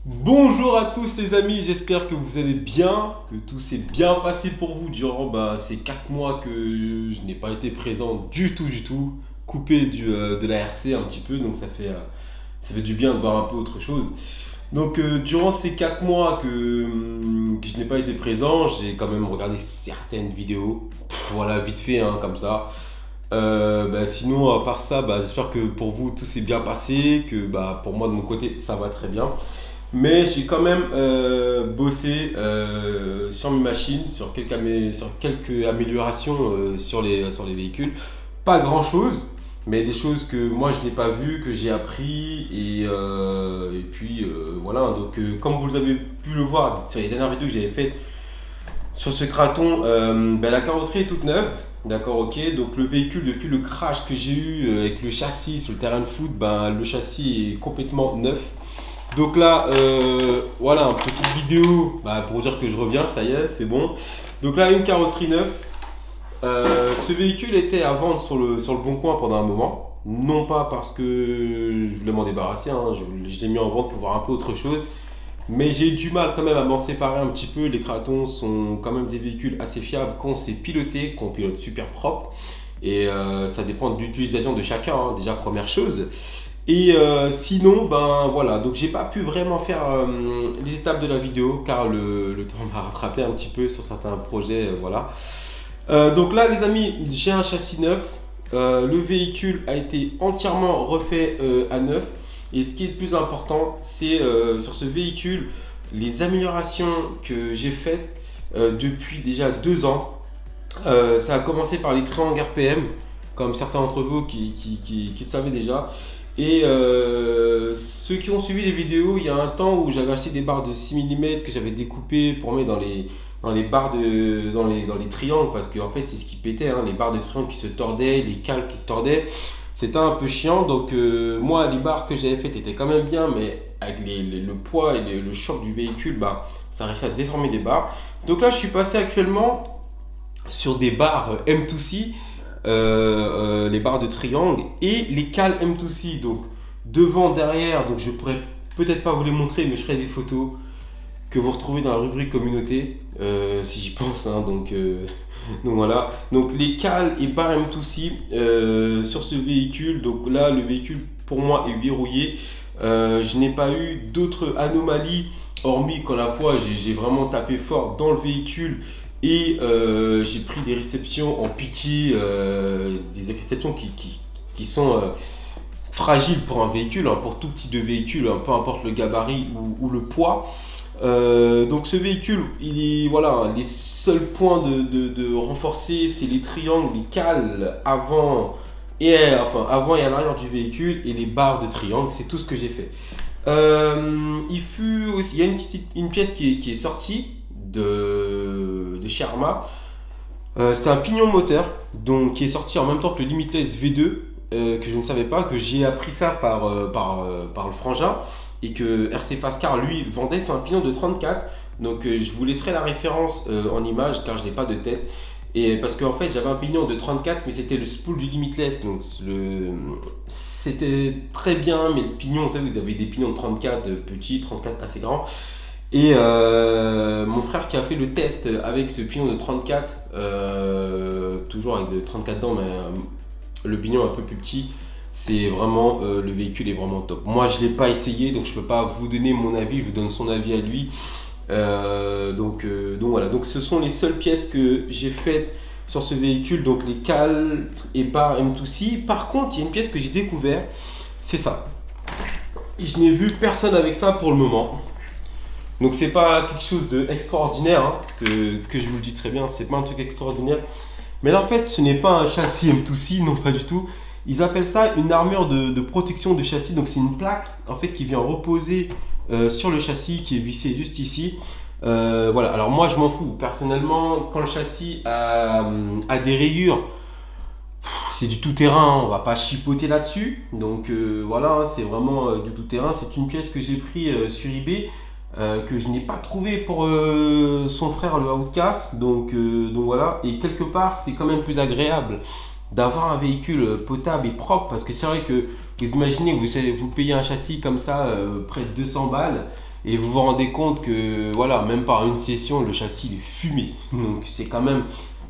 Bonjour à tous les amis, j'espère que vous allez bien, que tout s'est bien passé pour vous durant ces 4 mois que je n'ai pas été présent du tout, coupé de la RC un petit peu, donc ça fait du bien de voir un peu autre chose. Donc durant ces 4 mois que je n'ai pas été présent, j'ai quand même regardé certaines vidéos, voilà vite fait hein, comme ça. Sinon à part ça, j'espère que pour vous tout s'est bien passé, que pour moi de mon côté ça va très bien. Mais j'ai quand même bossé sur mes machines, sur quelques améliorations sur les véhicules. Pas grand chose, mais des choses que moi je n'ai pas vues, que j'ai appris. Et puis voilà, donc comme vous avez pu le voir sur les dernières vidéos que j'avais faites sur ce Kraton, la carrosserie est toute neuve. D'accord, ok. Donc le véhicule, depuis le crash que j'ai eu avec le châssis sur le terrain de foot, le châssis est complètement neuf. Donc là, voilà, une petite vidéo pour dire que je reviens, ça y est, c'est bon. Donc là, une carrosserie neuve. Ce véhicule était à vendre sur le bon coin pendant un moment. Non pas parce que je voulais m'en débarrasser, hein, je l'ai mis en vente pour voir un peu autre chose. Mais j'ai eu du mal quand même à m'en séparer un petit peu. Les Kratons sont quand même des véhicules assez fiables qu'on sait piloter, qu'on pilote super propre. Et ça dépend de l'utilisation de chacun, hein, déjà première chose. Et sinon, voilà, donc j'ai pas pu vraiment faire les étapes de la vidéo car le temps m'a rattrapé un petit peu sur certains projets, voilà. Donc là les amis, j'ai un châssis neuf, le véhicule a été entièrement refait à neuf. Et ce qui est le plus important, c'est sur ce véhicule, les améliorations que j'ai faites depuis déjà 2 ans. Ça a commencé par les triangles RPM, comme certains d'entre vous qui le savaient déjà. Et ceux qui ont suivi les vidéos, il y a un temps où j'avais acheté des barres de 6 mm que j'avais découpées pour mettre dans les barres dans les triangles, parce que en fait c'est ce qui pétait, hein, les barres de triangles qui se tordaient, les cales qui se tordaient, c'était un peu chiant. Donc moi les barres que j'avais faites étaient quand même bien, mais avec le poids et le choc du véhicule, ça réussit à déformer des barres. Donc là je suis passé actuellement sur des barres M2C, les barres de triangle et les cales M2C, donc devant, derrière. Donc je pourrais peut-être pas vous les montrer, mais je ferai des photos que vous retrouvez dans la rubrique communauté si j'y pense, hein, donc voilà, donc les cales et barres M2C sur ce véhicule. Donc là le véhicule pour moi est verrouillé, je n'ai pas eu d'autres anomalies hormis qu'à la fois j'ai vraiment tapé fort dans le véhicule. Et j'ai pris des réceptions en piqué, des réceptions qui sont fragiles pour un véhicule, hein, pour tout type de véhicule, hein, peu importe le gabarit ou le poids. Donc ce véhicule, voilà, les seuls points de renforcer, c'est les triangles, les cales avant et à l'arrière du véhicule et les barres de triangle, c'est tout ce que j'ai fait. Il y a une pièce qui est sortie de chez Arma. C'est un pignon moteur donc qui est sorti en même temps que le Limitless V2, que je ne savais pas, que j'ai appris ça par le frangin, et que RC Fast Car lui vendait. C'est un pignon de 34, donc je vous laisserai la référence en image car je n'ai pas de tête. Et parce qu'en fait j'avais un pignon de 34, mais c'était le spool du Limitless, donc c'était très bien, mais le pignon, vous savez, vous avez des pignons de 34 petits, 34 assez grands. Et mon frère qui a fait le test avec ce pignon de 34, toujours avec de 34 dents, mais le pignon un peu plus petit, c'est vraiment, le véhicule est vraiment top. Moi je ne l'ai pas essayé, donc je ne peux pas vous donner mon avis, je vous donne son avis à lui. Donc voilà, donc ce sont les seules pièces que j'ai faites sur ce véhicule, donc les cales et barres M2C. Par contre, il y a une pièce que j'ai découvert, c'est ça. Et je n'ai vu personne avec ça pour le moment. Donc c'est pas quelque chose d'extraordinaire, hein, que je vous le dis très bien, c'est pas un truc extraordinaire. Mais là en fait ce n'est pas un châssis M2C, non pas du tout. Ils appellent ça une armure de protection de châssis. Donc c'est une plaque en fait qui vient reposer sur le châssis, qui est vissée juste ici. Voilà, alors moi je m'en fous. Personnellement, quand le châssis a des rayures, c'est du tout-terrain, on va pas chipoter là-dessus. Donc voilà, hein, c'est vraiment du tout-terrain. C'est une pièce que j'ai pris sur eBay, que je n'ai pas trouvé pour son frère le Outcast. Donc voilà, et quelque part c'est quand même plus agréable d'avoir un véhicule potable et propre, parce que c'est vrai que vous imaginez, vous payez un châssis comme ça, près de 200 balles, et vous vous rendez compte que voilà, même par une session, le châssis il est fumé. Donc c'est quand même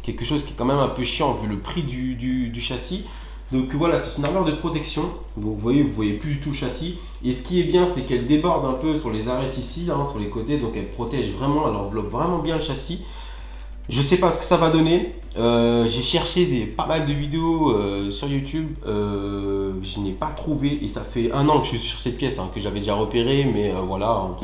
quelque chose qui est quand même un peu chiant vu le prix du châssis. Donc voilà, c'est une armure de protection. Donc vous voyez plus du tout le châssis. Et ce qui est bien, c'est qu'elle déborde un peu sur les arêtes ici, hein, sur les côtés. Donc elle protège vraiment, elle enveloppe vraiment bien le châssis. Je sais pas ce que ça va donner. J'ai cherché pas mal de vidéos sur YouTube. Je n'ai pas trouvé. Et ça fait 1 an que je suis sur cette pièce, hein, que j'avais déjà repéré. Mais voilà. Hein.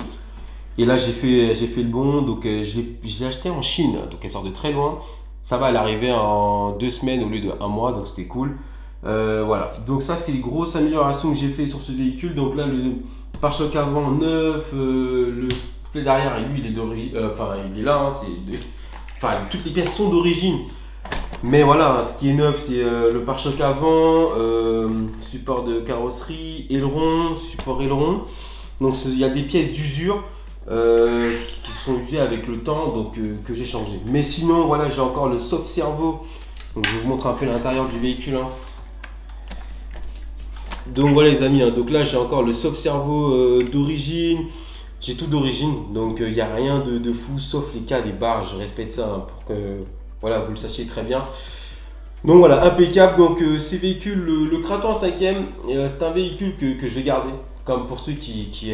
Et là, j'ai fait le bon. Donc je l'ai acheté en Chine. Donc elle sort de très loin. Ça va, elle est arrivée en 2 semaines au lieu de 1 mois. Donc c'était cool. Voilà. Donc ça, c'est les grosses améliorations que j'ai fait sur ce véhicule. Donc là, le pare-choc avant neuf. Le split derrière, et lui, il est d'origine. Enfin, il est là. Hein, Enfin, toutes les pièces sont d'origine. Mais voilà, ce qui est neuf, c'est le pare-choc avant, support de carrosserie, aileron, support aileron. Donc il y a des pièces d'usure qui sont usées avec le temps, donc que j'ai changé. Mais sinon, voilà, j'ai encore le soft servo. Donc je vous montre un peu l'intérieur du véhicule. Hein. Donc voilà les amis, hein. Donc là j'ai encore le soft servo d'origine. J'ai tout d'origine, donc il n'y a rien de fou, sauf les cas des barres, je respecte ça, hein, pour que voilà, vous le sachiez très bien. Donc voilà, impeccable. Donc ces véhicules, le Kraton 5e, c'est un véhicule que je vais garder, comme pour ceux qui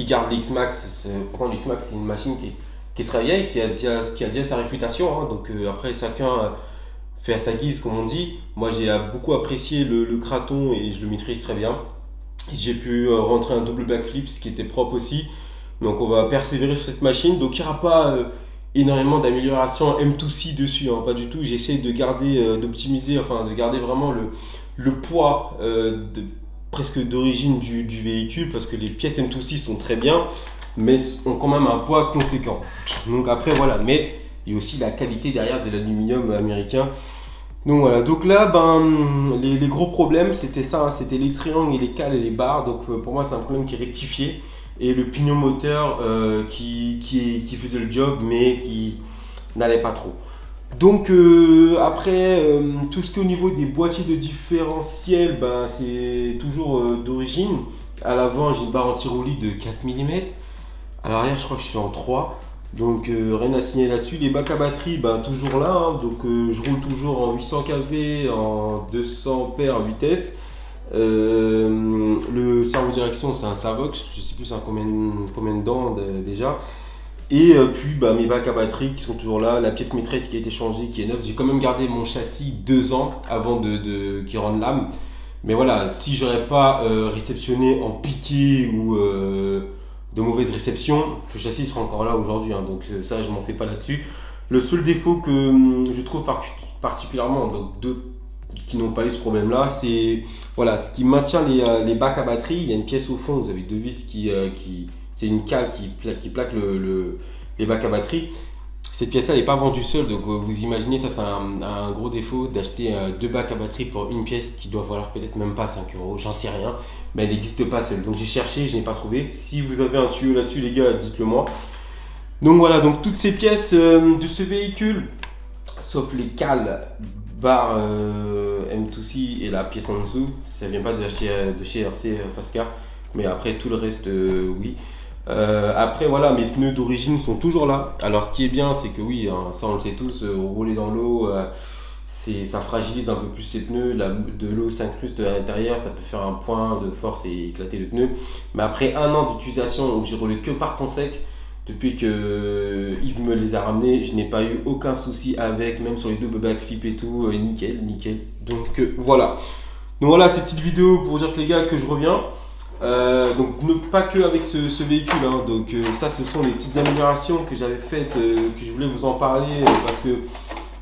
gardent l'X-Max. Pourtant l'X-Max c'est une machine qui est très vieille, qui a déjà sa réputation, hein. Donc après chacun fait à sa guise comme on dit. Moi j'ai beaucoup apprécié le Kraton et je le maîtrise très bien. J'ai pu rentrer un double backflip, ce qui était propre aussi. Donc on va persévérer sur cette machine. Donc il n'y aura pas énormément d'amélioration M2C dessus, hein, pas du tout. J'essaie de garder, d'optimiser, enfin de garder vraiment le poids presque d'origine du véhicule, parce que les pièces M2C sont très bien, mais ont quand même un poids conséquent. Donc après voilà, mais il y a aussi la qualité derrière de l'aluminium américain. Donc voilà, donc là, les gros problèmes, c'était ça, hein, c'était les triangles et les cales et les barres. Donc pour moi, c'est un problème qui est rectifié. Et le pignon moteur qui faisait le job, mais qui n'allait pas trop. Donc après, tout ce qui est au niveau des boîtiers de différentiel, c'est toujours d'origine. À l'avant, j'ai une barre anti-roulis de 4 mm. À l'arrière, je crois que je suis en 3. Donc rien à signer là-dessus. Les bacs à batterie, toujours là, hein. Donc je roule toujours en 800 kV, en 200 paires vitesse. Le servo direction, c'est un Savox, je sais plus c'est combien de dents déjà. Et puis mes bacs à batterie qui sont toujours là, la pièce maîtresse qui a été changée, qui est neuve. J'ai quand même gardé mon châssis 2 ans avant qu'il rende l'âme. Mais voilà, si j'aurais pas réceptionné en piqué ou de mauvaise réception, le châssis sera encore là aujourd'hui, hein. Donc ça je m'en fais pas là-dessus. Le seul défaut que je trouve particulièrement, donc d'autres qui n'ont pas eu ce problème là, c'est voilà, ce qui maintient les bacs à batterie. Il y a une pièce au fond, vous avez 2 vis c'est une cale qui plaque les bacs à batterie. Cette pièce là n'est pas vendue seule, donc vous imaginez, ça c'est un gros défaut d'acheter 2 bacs à batterie pour une pièce qui doit valoir peut-être même pas 5 euros, j'en sais rien, mais elle n'existe pas seule. Donc j'ai cherché, je n'ai pas trouvé. Si vous avez un tuyau là-dessus les gars, dites-le moi. Donc voilà, donc toutes ces pièces de ce véhicule, sauf les cales, barres M2C et la pièce en dessous, ça vient pas de chez RC Fascar, mais après tout le reste oui. Après voilà, mes pneus d'origine sont toujours là. Alors ce qui est bien, c'est que oui, hein, ça on le sait tous, rouler dans l'eau, ça fragilise un peu plus ces pneus. De l'eau s'incruste à l'intérieur, ça peut faire un point de force et éclater le pneu. Mais après 1 an d'utilisation où j'ai roulé que par temps sec, depuis que Yves me les a ramenés, je n'ai pas eu aucun souci avec, même sur les double backflip et tout, nickel. Donc voilà. Donc voilà, cette petite vidéo pour dire que les gars, que je reviens. Donc pas que avec ce véhicule, hein. Donc ça ce sont les petites améliorations que j'avais faites, que je voulais vous en parler, parce que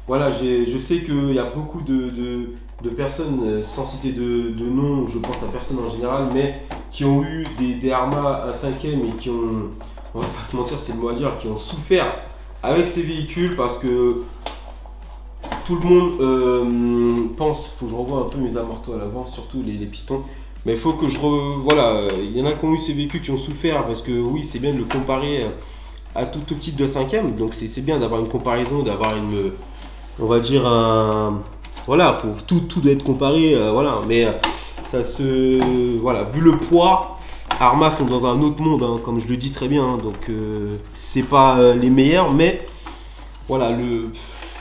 voilà, je sais qu'il y a beaucoup de personnes, sans citer de nom, je pense à personne en général, mais qui ont eu des Arma à 5e et qui ont, on va pas se mentir, c'est le mot à dire, qui ont souffert avec ces véhicules, parce que tout le monde pense, faut que je revoie un peu mes amortos à l'avant, surtout les pistons. Mais il faut que voilà, il y en a qui ont eu ces véhicules qui ont souffert parce que oui, c'est bien de le comparer à tout type de 5ème. Donc c'est bien d'avoir une comparaison, d'avoir une, on va dire voilà, tout doit être comparé, voilà. Mais ça voilà, vu le poids, Arma sont dans un autre monde, hein, comme je le dis très bien. Hein, donc c'est pas les meilleurs, mais voilà,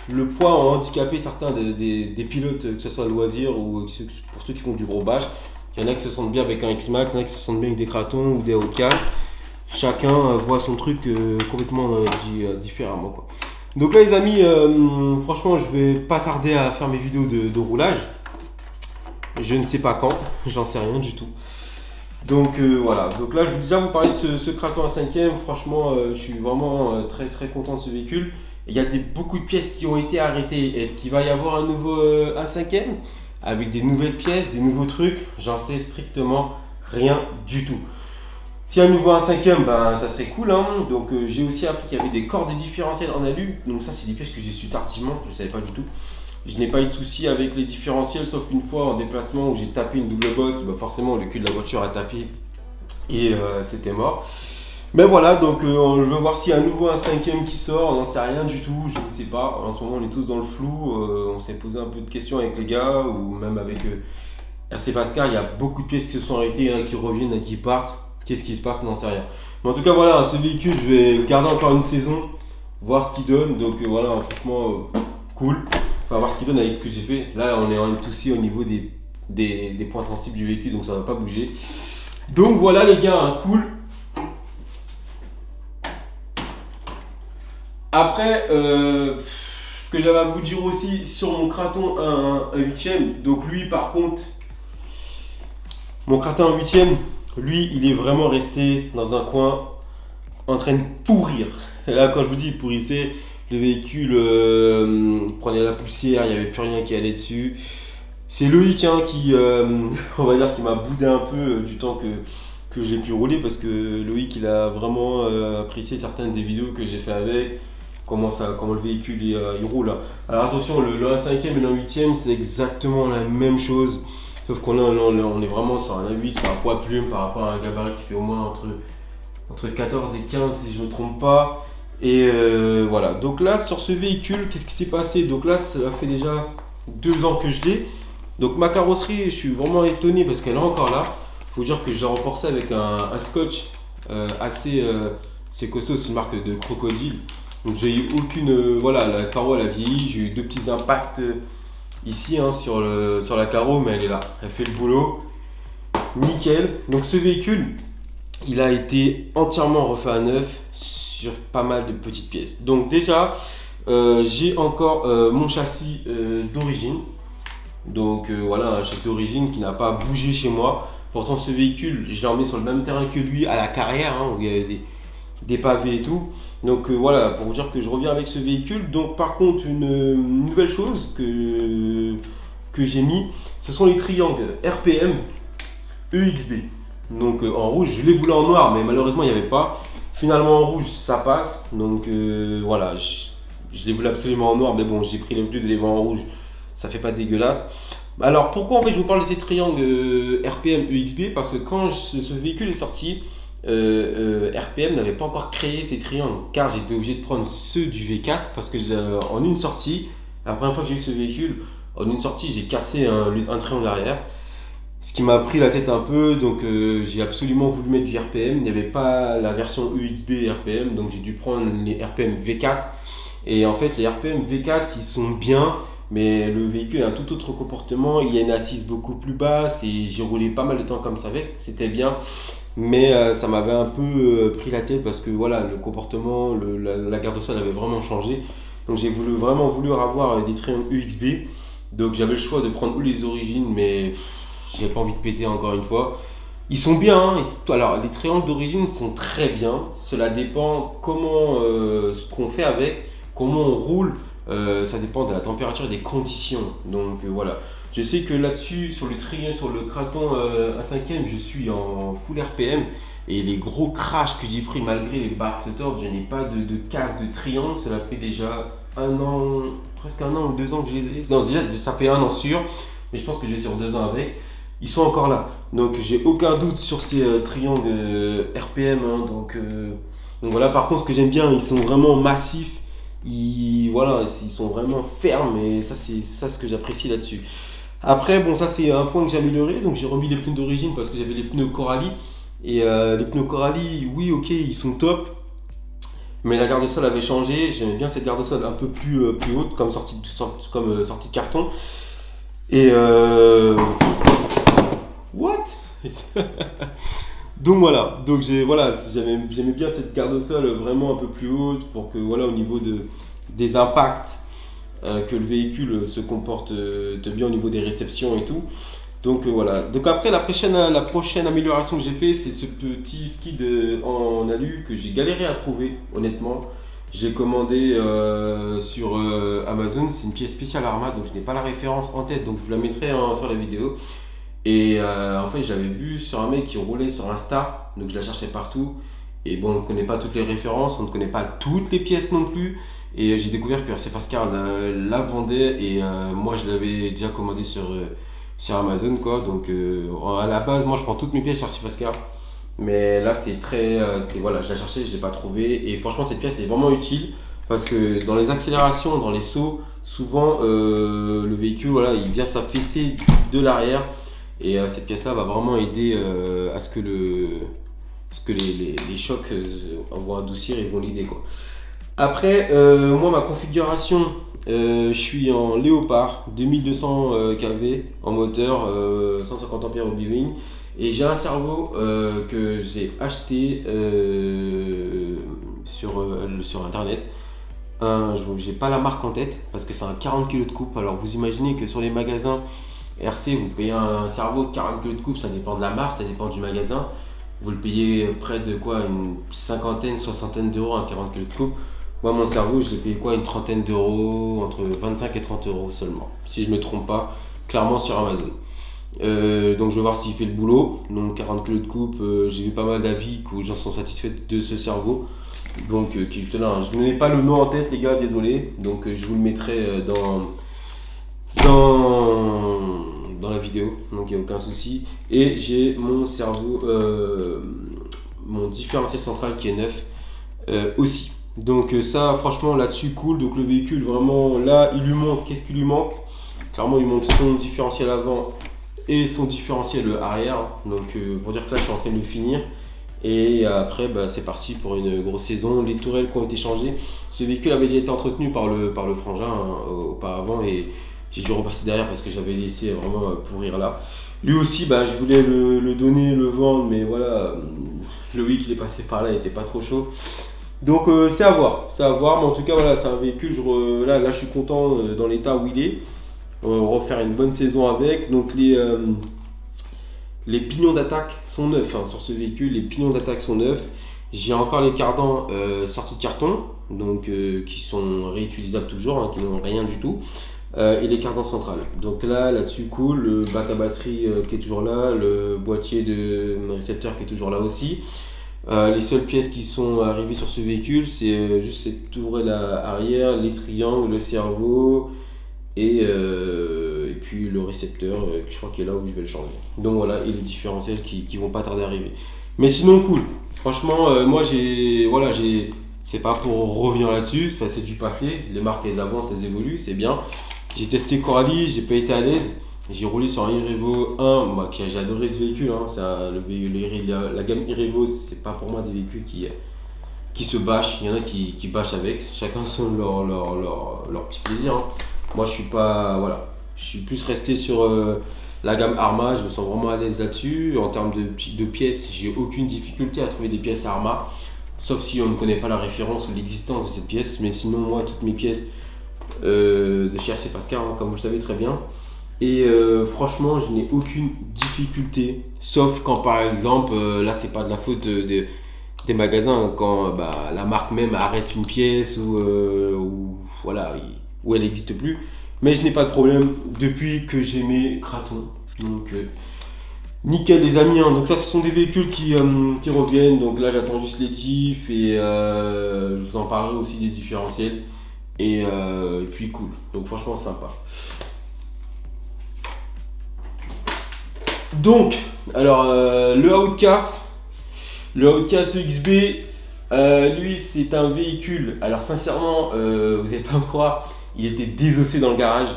le poids a handicapé certains des pilotes, que ce soit loisir ou pour ceux qui font du gros bash. Il y en a qui se sentent bien avec un X-Max, il y en a qui se sentent bien avec des Kratons ou des Hellcat. Chacun voit son truc complètement différemment, quoi. Donc là les amis, franchement je vais pas tarder à faire mes vidéos de roulage. Je ne sais pas quand, j'en sais rien du tout. Donc voilà, donc là je vais déjà vous parler de ce Kraton à 5ème. Franchement je suis vraiment très content de ce véhicule. Il y a beaucoup de pièces qui ont été arrêtées. Est-ce qu'il va y avoir un nouveau A5ème avec des nouvelles pièces, des nouveaux trucs? J'en sais strictement rien du tout. S'il y a un nouveau A5ème, ben, ça serait cool. Hein. Donc j'ai aussi appris qu'il y avait des cordes différentielles en alu. Donc ça c'est des pièces que j'ai su tardivement, je ne savais pas du tout. Je n'ai pas eu de soucis avec les différentiels, sauf une fois en déplacement où j'ai tapé une double bosse. Ben, forcément le cul de la voiture a tapé et c'était mort. Mais voilà, donc je veux voir s'il y a un nouveau A5ème qui sort, on n'en sait rien du tout, je ne sais pas. En ce moment on est tous dans le flou, on s'est posé un peu de questions avec les gars, ou même avec RC Pascal, il y a beaucoup de pièces qui se sont arrêtées, il y en a qui reviennent, il y en a qui partent. Qu'est-ce qui se passe, on n'en sait rien. Mais en tout cas voilà, ce véhicule je vais le garder encore une saison, voir ce qu'il donne. Donc voilà, franchement cool. Enfin voir ce qu'il donne avec ce que j'ai fait. Là on est en M2C au niveau des points sensibles du véhicule, donc ça ne va pas bouger. Donc voilà les gars, hein, cool. Après, ce que j'avais à vous dire aussi sur mon Kraton un 8ème, donc lui par contre, mon Kraton 8ème, lui il est vraiment resté dans un coin en train de pourrir. Et là quand je vous dis il pourrissait, le véhicule prenait la poussière, il n'y avait plus rien qui allait dessus. C'est Loïc hein, qui, on va dire, qui m'a boudé un peu du temps que j'ai pu rouler, parce que Loïc il a vraiment apprécié certaines des vidéos que j'ai fait avec. Comment le véhicule il roule. Alors attention, le 1/5ème et le 8ème c'est exactement la même chose, sauf qu'on on est vraiment sur un A8, c'est un poids plume par rapport à un gabarit qui fait au moins entre 14 et 15 si je ne me trompe pas. Et voilà, donc là sur ce véhicule, qu'est-ce qui s'est passé? Donc là ça fait déjà 2 ans que je l'ai. Donc ma carrosserie, je suis vraiment étonné parce qu'elle est encore là. Faut dire que je l'ai renforcée avec un scotch assez c'est costaud, c'est une marque de Crocodile. Donc j'ai eu aucune, voilà, la carreau elle a vieilli, j'ai eu 2 petits impacts ici hein, sur la carreau, mais elle est là, elle fait le boulot, nickel. Donc ce véhicule, il a été entièrement refait à neuf sur pas mal de petites pièces. Donc déjà, j'ai encore mon châssis d'origine, donc voilà, un châssis d'origine qui n'a pas bougé chez moi. Pourtant ce véhicule, je l'ai emmené sur le même terrain que lui à la carrière, hein, où il y avait des pavés et tout. Donc voilà, pour vous dire que je reviens avec ce véhicule. Donc par contre, une nouvelle chose que j'ai mis, ce sont les triangles RPM EXB. Donc en rouge, je les voulais en noir, mais malheureusement il n'y avait pas. Finalement en rouge, ça passe. Donc voilà, je les voulais absolument en noir, mais bon, j'ai pris l'habitude de les voir en rouge. Ça fait pas dégueulasse. Alors pourquoi en fait je vous parle de ces triangles RPM EXB? Parce que quand ce véhicule est sorti, RPM n'avait pas encore créé ces triangles, car j'étais obligé de prendre ceux du V4 parce que en une sortie, la première fois que j'ai eu ce véhicule, en une sortie j'ai cassé un triangle arrière, ce qui m'a pris la tête un peu. Donc j'ai absolument voulu mettre du RPM. Il n'y avait pas la version EXB RPM, donc j'ai dû prendre les RPM V4. Et en fait les RPM V4 ils sont bien, mais le véhicule a un tout autre comportement. Il y a une assise beaucoup plus basse et j'ai roulé pas mal de temps comme ça avec, c'était bien. Mais ça m'avait un peu pris la tête parce que voilà, le comportement, la garde au sol avait vraiment changé. Donc j'ai vraiment voulu avoir des triangles UXB. Donc j'avais le choix de prendre ou les origines, mais j'ai pas envie de péter encore une fois. Ils sont bien, hein. Alors les triangles d'origine sont très bien. Cela dépend comment ce qu'on fait avec, comment on roule. Ça dépend de la température et des conditions. Donc voilà. Je sais que là-dessus, sur le Kraton A5ème, je suis en full RPM. Et les gros crashs que j'ai pris malgré les barres se tordent, je n'ai pas de casse de triangle. Cela fait déjà un an, presque un an ou 2 ans que je les ai. Non, déjà, ça fait un an sûr, mais je pense que je vais sur 2 ans avec. Ils sont encore là. Donc, j'ai aucun doute sur ces triangles RPM, hein, donc voilà, par contre, ce que j'aime bien, ils sont vraiment massifs. Voilà, ils sont vraiment fermes et ça, c'est ça ce que j'apprécie là-dessus. Après, bon, ça, c'est un point que j'ai amélioré. Donc, j'ai remis les pneus d'origine parce que j'avais les pneus Coralie. Et les pneus Coralie, oui, ok, ils sont top. Mais la garde sol avait changé. J'aimais bien cette garde sol un peu plus haute, comme sortie de carton. Et what? Donc voilà, j'aimais bien cette garde au sol vraiment un peu plus haute pour que voilà au niveau des impacts que le véhicule se comporte de bien au niveau des réceptions et tout. Donc voilà. Donc après la prochaine amélioration que j'ai fait, c'est ce petit skid en alu que j'ai galéré à trouver honnêtement. Je l'ai commandé sur Amazon, c'est une pièce spéciale Arma, donc je n'ai pas la référence en tête, donc je vous la mettrai sur la vidéo. Et en fait, j'avais vu sur un mec qui roulait sur Insta, donc je la cherchais partout. Et bon, on ne connaît pas toutes les références, on ne connaît pas toutes les pièces non plus. Et j'ai découvert que RC Fast Car la vendait et moi je l'avais déjà commandé sur Amazon quoi. Donc à la base, moi je prends toutes mes pièces sur RC Fast Car. Mais là, voilà, je la cherchais, je ne l'ai pas trouvé. Et franchement, cette pièce est vraiment utile parce que dans les accélérations, dans les sauts, souvent le véhicule, voilà, il vient s'affaisser de l'arrière. Et cette pièce-là va vraiment aider à ce que les chocs vont adoucir et vont l'aider quoi. Après, moi ma configuration, je suis en Léopard 2200 kV en moteur, 150 ampères au B-Wing. Et j'ai un cerveau que j'ai acheté sur internet. J'ai pas la marque en tête parce que c'est un 40 kg de coupe. Alors vous imaginez que sur les magasins RC, vous payez un cerveau de 40 kg de coupe, ça dépend de la marque, ça dépend du magasin. Vous le payez près de quoi, une cinquantaine, soixantaine d'euros, un 40 kg de coupe. Moi, mon cerveau, je l'ai payé quoi, une trentaine d'euros, entre 25 et 30 euros seulement, si je ne me trompe pas, clairement sur Amazon. Donc je vais voir s'il fait le boulot. Donc 40 kg de coupe, j'ai vu pas mal d'avis que les gens sont satisfaits de ce cerveau. Donc qui est juste là, hein. Je ne mets pas le nom en tête les gars, désolé. Donc je vous le mettrai dans la vidéo, donc il n'y a aucun souci. Et j'ai mon cerveau, mon différentiel central qui est neuf aussi. Donc ça franchement là-dessus cool. Donc le véhicule vraiment là il lui manque, qu'est-ce qu'il lui manque? Clairement il manque son différentiel avant et son différentiel arrière. Donc pour dire que là je suis en train de le finir. Et après bah, c'est parti pour une grosse saison. Les tourelles qui ont été changées. Ce véhicule avait déjà été entretenu par le frangin hein, auparavant et j'ai dû repasser derrière parce que j'avais laissé vraiment pourrir là. Lui aussi bah, je voulais le donner, le vendre, mais voilà, le week il est passé par là, il était pas trop chaud. Donc c'est à voir, mais en tout cas voilà, c'est un véhicule, là je suis content dans l'état où il est. On va refaire une bonne saison avec. Donc les pignons d'attaque sont neufs hein, sur ce véhicule, les pignons d'attaque sont neufs. J'ai encore les cardans sortis de carton, donc qui sont réutilisables toujours, hein, qui n'ont rien du tout. Et les cardans centrales. Donc là-dessus cool, le bac à batterie qui est toujours là, le boîtier de récepteur qui est toujours là aussi. Les seules pièces qui sont arrivées sur ce véhicule, c'est juste cette tourelle arrière, les triangles, le cerveau et puis le récepteur, je crois qu'il est là où je vais le changer. Donc voilà, et les différentiels qui vont pas tarder à arriver. Mais sinon cool. Franchement, moi c'est pas pour revenir là-dessus, ça c'est du passé. Les marques elles avancent, elles évoluent, c'est bien. J'ai testé Coralie, j'ai pas été à l'aise. J'ai roulé sur un Irevo 1, moi j'ai adoré ce véhicule, hein. La gamme Irevo, c'est pas pour moi des véhicules qui se bâchent, il y en a qui bâchent avec, chacun son leur petit plaisir. Hein. Moi je suis pas, voilà, je suis plus resté sur la gamme Arma, je me sens vraiment à l'aise là-dessus. En termes de pièces, j'ai aucune difficulté à trouver des pièces Arma, sauf si on ne connaît pas la référence ou l'existence de cette pièce, mais sinon moi toutes mes pièces de chez RC Fast Car, hein, comme vous le savez très bien. Et franchement, je n'ai aucune difficulté, sauf quand par exemple, là c'est pas de la faute des magasins, quand bah, la marque même arrête une pièce ou voilà, où elle n'existe plus. Mais je n'ai pas de problème depuis que j'ai mes cratons. Donc nickel les amis, hein. Donc ça ce sont des véhicules qui reviennent. Donc là j'attends juste les diffs et je vous en parlerai aussi des différentiels. Et puis cool, donc franchement sympa. Donc, alors le Outcast EXB, lui c'est un véhicule, alors sincèrement, vous n'allez pas me croire, il était désossé dans le garage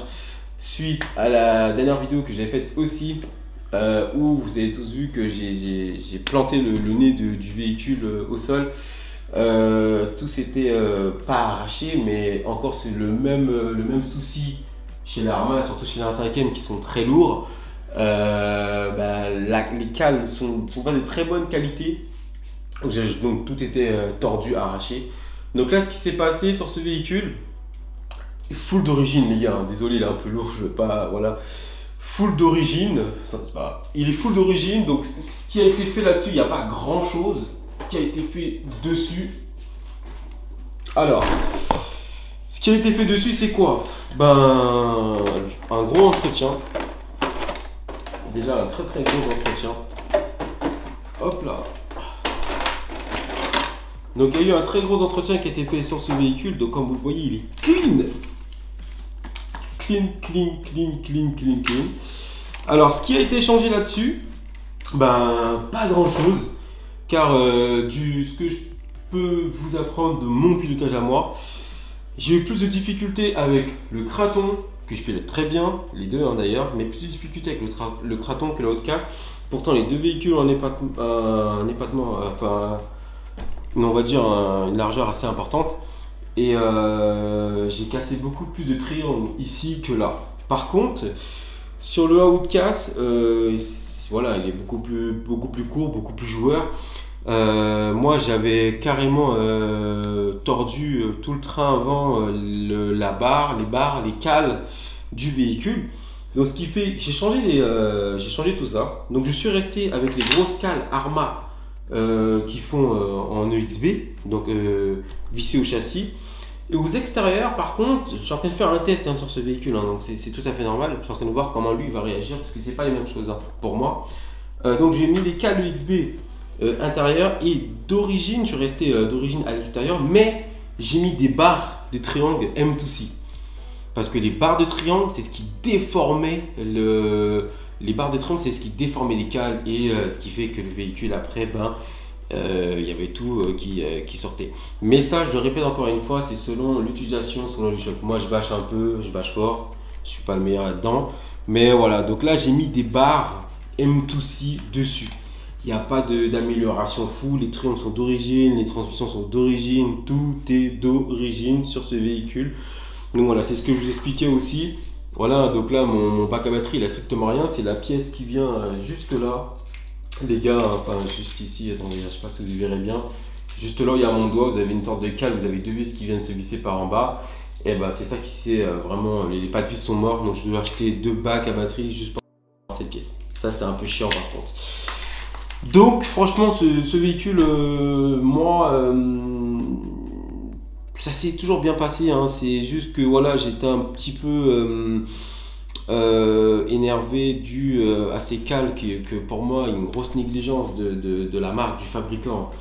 suite à la dernière vidéo que j'ai faite aussi, où vous avez tous vu que j'ai planté le nez du véhicule au sol. Tout s'était pas arraché, mais encore c'est le même souci chez la Arma, surtout chez la 5e qui sont très lourds. Les cales sont pas de très bonne qualité, donc tout était tordu, arraché. Donc là, ce qui s'est passé sur ce véhicule, full d'origine les gars, hein. Désolé, il est un peu lourd, je veux pas, voilà, full d'origine, il est full d'origine, donc ce qui a été fait là-dessus, il n'y a pas grand chose qui a été fait dessus. Alors, ce qui a été fait dessus, c'est quoi? Ben, un gros entretien. Déjà un très gros entretien. Hop là. Donc il y a eu un très gros entretien qui a été fait sur ce véhicule. Donc comme vous le voyez, il est clean. Clean. Alors ce qui a été changé là-dessus, ben pas grand chose. Car ce que je peux vous apprendre de mon pilotage à moi, j'ai eu plus de difficultés avec le Kraton, que je pilote très bien, les deux hein, d'ailleurs, mais plus de difficultés avec le Kraton que le Outcast. Pourtant les deux véhicules ont un épatement, enfin, on va dire une largeur assez importante. Et j'ai cassé beaucoup plus de triangles ici que là. Par contre, sur le Outcast, voilà, il est beaucoup plus court, beaucoup plus joueur. Moi j'avais carrément tordu tout le train avant, les cales du véhicule. Donc ce qui fait, j'ai changé tout ça. Donc je suis resté avec les grosses cales Arma qui font en EXB, donc vissées au châssis. Et aux extérieurs, par contre, je suis en train de faire un test hein, sur ce véhicule, hein, donc c'est tout à fait normal. Je suis en train de voir comment lui va réagir parce que c'est pas les mêmes choses hein, pour moi. Donc j'ai mis les cales EXB intérieur et d'origine, je suis resté d'origine à l'extérieur, mais j'ai mis des barres de triangle M2C parce que les barres de triangle c'est ce qui déformait les barres de triangle c'est ce qui déformait les cales et ce qui fait que le véhicule après il y avait tout qui sortait. Mais ça, je le répète encore une fois, c'est selon l'utilisation, selon le choc. Moi je bâche un peu, je bâche fort, je suis pas le meilleur là-dedans, mais voilà. Donc là j'ai mis des barres M2C dessus. Il n'y a pas d'amélioration fou, les triangles sont d'origine, les transmissions sont d'origine, tout est d'origine sur ce véhicule. Donc voilà, c'est ce que je vous expliquais aussi. Voilà, donc là mon bac à batterie il a strictement rien, c'est la pièce qui vient juste là. Les gars, enfin juste ici, attendez, je sais pas si vous verrez bien. Juste là où il y a mon doigt, vous avez une sorte de cale, vous avez deux vis qui viennent se visser par en bas. Et bah c'est ça qui c'est vraiment, les pas de vis sont morts, donc je dois acheter deux bacs à batterie juste pour cette pièce. Ça c'est un peu chiant par contre. Donc franchement ce véhicule, moi, ça s'est toujours bien passé, hein. C'est juste que voilà, j'étais un petit peu énervé dû à ces cales que pour moi une grosse négligence de la marque, du fabricant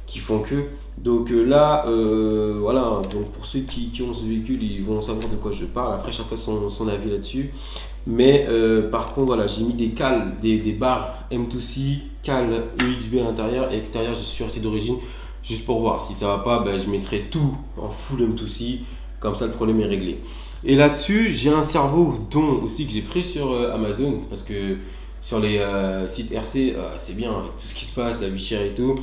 qui font que. Donc là, voilà, donc pour ceux qui ont ce véhicule, ils vont savoir de quoi je parle. Après chacun son avis là-dessus. Mais par contre voilà, j'ai mis des cales, des barres M2C, cales EXB à l'intérieur et extérieur, je suis resté d'origine juste pour voir. Si ça va pas, ben, je mettrai tout en full M2C, comme ça le problème est réglé. Et là-dessus, j'ai un cerveau don aussi que j'ai pris sur Amazon, parce que sur les sites RC, c'est bien avec tout ce qui se passe, la vie chère et tout.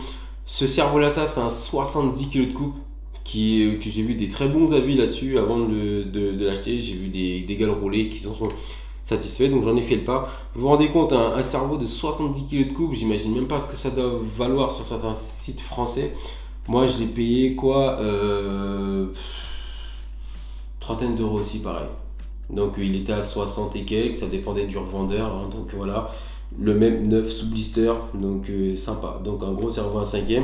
Ce cerveau-là, ça c'est un 70 kg de coupe que j'ai vu des très bons avis là-dessus avant de l'acheter. J'ai vu des gars le rouler qui sont satisfaits, donc j'en ai fait le pas. Vous vous rendez compte, un cerveau de 70 kg de coupe, j'imagine même pas ce que ça doit valoir sur certains sites français. Moi je l'ai payé quoi, trentaine d'euros aussi pareil. Donc il était à 60 et quelques, ça dépendait du revendeur, hein, donc voilà. Le même neuf sous blister, donc sympa. Donc un gros cerveau, un 5e.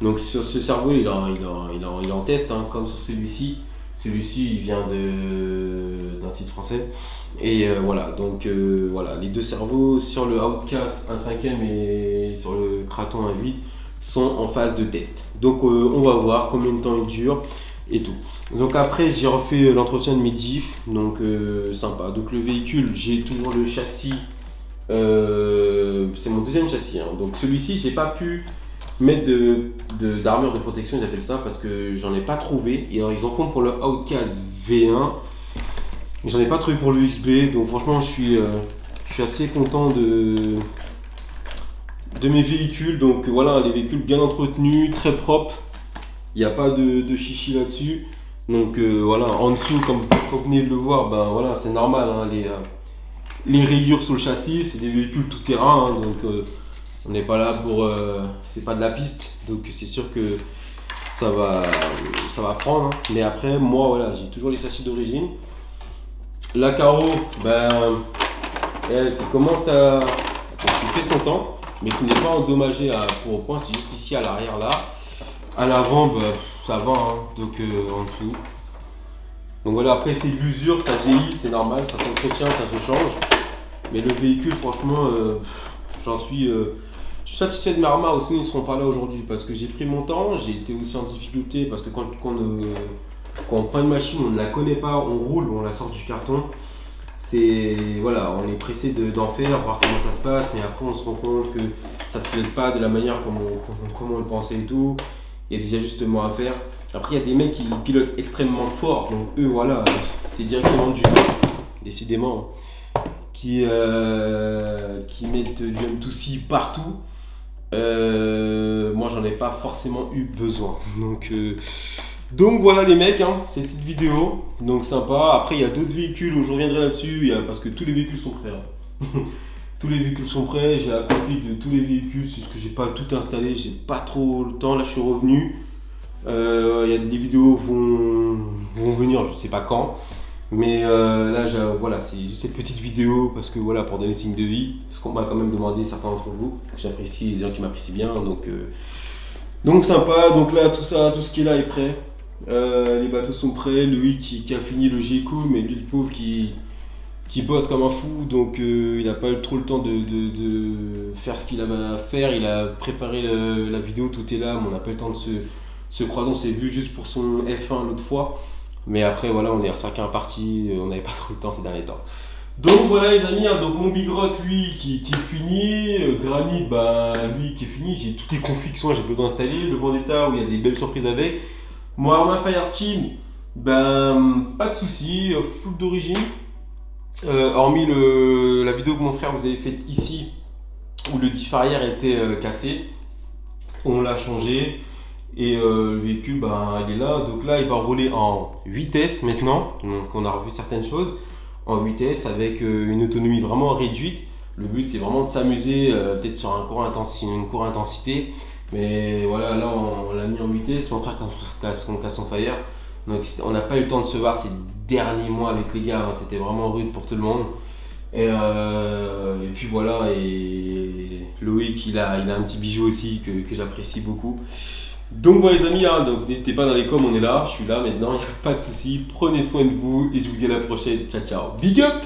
Donc sur ce cerveau, il est en test, hein, comme sur celui-ci. Celui-ci, il vient d'un site français. Et voilà, donc voilà, les deux cerveaux sur le Outcast, un 5e et sur le Kraton, un 8, sont en phase de test. Donc on va voir combien de temps il dure. et tout. Donc après j'ai refait l'entretien de mes diffs, donc sympa. Donc le véhicule, j'ai toujours le châssis, c'est mon deuxième châssis, hein. Donc celui-ci j'ai pas pu mettre d'armure de protection, ils appellent ça, parce que j'en ai pas trouvé. Et alors ils en font pour le Outcast V1, mais j'en ai pas trouvé pour le XB. Donc franchement je suis assez content de mes véhicules. Donc voilà, les véhicules bien entretenus, très propres, il n'y a pas de chichi là-dessus. Donc voilà, en dessous, comme vous venez de le voir, ben voilà, c'est normal, hein, les rayures sur le châssis, c'est des véhicules tout terrain, hein, donc on n'est pas là pour, c'est pas de la piste, donc c'est sûr que ça va prendre, hein. Mais après, moi voilà, j'ai toujours les châssis d'origine. La carreau, ben elle commence à, qui fait son temps, mais qui n'est pas endommagée pour au point, c'est juste ici à l'arrière là. À l'avant, bah, ça va, hein, donc en dessous. Donc voilà, après c'est de l'usure, ça vieillit, c'est normal, ça s'entretient, ça se change. Mais le véhicule, franchement, je suis satisfait de mes Arma, sinon ils ne seront pas là aujourd'hui. Parce que j'ai pris mon temps, j'ai été aussi en difficulté, parce que quand on prend une machine, on ne la connaît pas, on roule, on la sort du carton. C'est, voilà, on est pressé d'en faire, voir comment ça se passe, mais après on se rend compte que ça se pilote pas de la manière comme on le pensait et tout. Il y a des ajustements à faire. Après, il y a des mecs qui pilotent extrêmement fort. Donc, eux, voilà, c'est directement du décidément, qui mettent du M2C partout. Moi, j'en ai pas forcément eu besoin. Donc voilà les mecs, hein, cette petite vidéo. Donc, sympa. Après, il y a d'autres véhicules où je reviendrai là-dessus. Parce que tous les véhicules sont prêts. Hein. Tous les véhicules sont prêts, j'ai la config de tous les véhicules, c'est ce que j'ai pas tout installé, j'ai pas trop le temps, là je suis revenu. Il y a des vidéos vont venir, je sais pas quand. Mais là voilà, c'est juste cette petite vidéo parce que voilà, pour donner signe de vie, ce qu'on m'a quand même demandé certains d'entre vous, que j'apprécie, les gens qui m'apprécient bien, donc sympa. Donc là tout ce qui est là est prêt. Les bateaux sont prêts, Loïc qui a fini le GECO, mais lui le pauvre qui bosse comme un fou, donc il n'a pas eu trop le temps de faire ce qu'il avait à faire. Il a préparé la vidéo, tout est là, mais on n'a pas eu le temps de se croiser. On s'est vu juste pour son F1 l'autre fois, mais après voilà, on est chacun parti, on n'avait pas trop le temps ces derniers temps. Donc voilà les amis, hein, donc mon Big Rock lui qui est fini, Granit bah lui qui est fini, j'ai toutes les configs j'ai besoin d'installer, le Vendetta où il y a des belles surprises avec. Moi Arma Fireteam, ben pas de soucis, full d'origine. Hormis la vidéo que mon frère vous avait faite ici où le diff arrière était cassé, on l'a changé et le véhicule ben, il est là. Donc là il va rouler en 8S maintenant, donc on a revu certaines choses en 8S avec une autonomie vraiment réduite. Le but c'est vraiment de s'amuser, peut-être sur une courte intensité, mais voilà, là on l'a mis en 8S, mon frère casse son Fire. Donc on n'a pas eu le temps de se voir ces derniers mois avec les gars, hein, c'était vraiment rude pour tout le monde. Et puis voilà, et Loïc il a un petit bijou aussi que j'apprécie beaucoup. Donc voilà les amis, hein, donc n'hésitez pas dans les coms, on est là, je suis là maintenant, il n'y a pas de souci. Prenez soin de vous et je vous dis à la prochaine, ciao ciao, big up.